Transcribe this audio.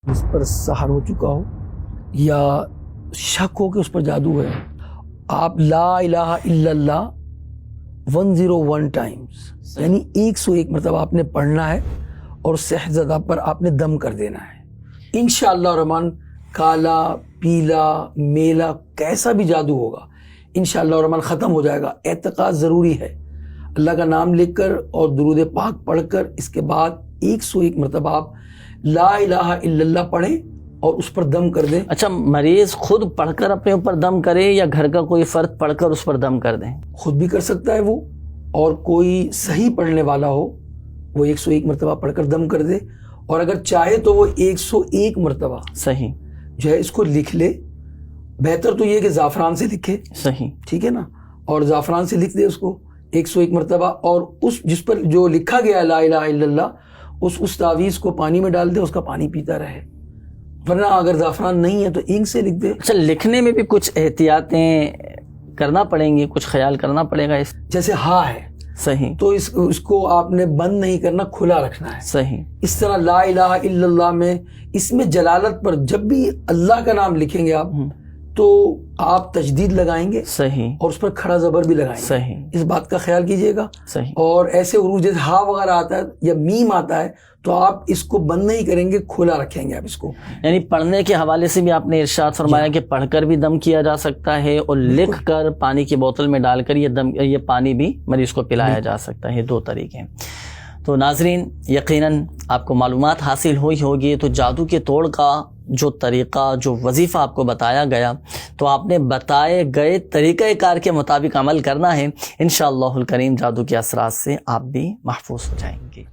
جس پر سحر ہو چکا ہو یا شک ہو کہ اس پر جادو ہے، آپ لا الہ الا اللہ 101 ٹائمز یعنی 101 مرتبہ آپ نے پڑھنا ہے اور صحزدہ پر آپ نے دم کر دینا ہے۔ انشاءاللہ الرحمن کالا پیلا میلا کیسا بھی جادو ہوگا انشاءاللہ الرحمن ختم ہو جائے گا۔ اعتقاد ضروری ہے، اللہ کا نام لکھ کر اور درود پاک پڑھ کر اس کے بعد 101 مرتبہ آپ لا الہ الا اللہ پڑھیں اور اس پر دم کر دیں۔ اچھا، مریض خود پڑھ کر اپنے اوپر دم کرے یا گھر کا کوئی فرد پڑھ کر اس پر دم کر دیں؟ خود بھی کر سکتا ہے وہ، اور کوئی صحیح پڑھنے والا ہو وہ 101 مرتبہ پڑھ کر دم کر دے، اور اگر چاہے تو وہ 101 مرتبہ صحیح جو ہے اس کو لکھ لے۔ بہتر تو یہ کہ زعفران سے لکھے، صحیح، ٹھیک ہے نا، اور زعفران سے لکھ دے اس کو 101 مرتبہ، اور اس جس پر جو لکھا گیا ہے لا الہ الا اللہ اس تعویذ کو پانی میں ڈال دے، اس کا پانی پیتا رہے، ورنہ اگر زعفران نہیں ہے تو اینک سے لکھ دے۔ اچھا، لکھنے میں بھی کچھ احتیاطیں کرنا پڑیں گی، کچھ خیال کرنا پڑے گا اس؟ جیسے ہاں ہے صحیح تو اس کو آپ نے بند نہیں کرنا، کھلا رکھنا ہے۔ صحیح، اس طرح لا الہ الا اللہ میں اس میں جلالت پر جب بھی اللہ کا نام لکھیں گے آپ تو آپ تجدید لگائیں گے صحیح، اور اس پر کھڑا زبر بھی لگائیں گے۔ صحیح، اس بات کا خیال کیجئے گا۔ صحیح، اور ایسے عروج جیسے ہا وغیرہ آتا ہے یا میم آتا ہے تو آپ اس کو بند نہیں کریں گے، کھلا رکھیں گے آپ اس کو۔ یعنی پڑھنے کے حوالے سے بھی آپ نے ارشاد فرمایا کہ پڑھ کر بھی دم کیا جا سکتا ہے اور لکھ کر پانی کی بوتل میں ڈال کر یہ پانی بھی مریض کو پلایا جا سکتا ہے۔ دو طریقے ہیں۔ تو ناظرین، یقیناً آپ کو معلومات حاصل ہوئی ہوگی۔ تو جادو کے توڑ کا جو طریقہ، جو وظیفہ آپ کو بتایا گیا، تو آپ نے بتائے گئے طریقہ کار کے مطابق عمل کرنا ہے، انشاءاللہ الکریم جادو کے اثرات سے آپ بھی محفوظ ہو جائیں گے۔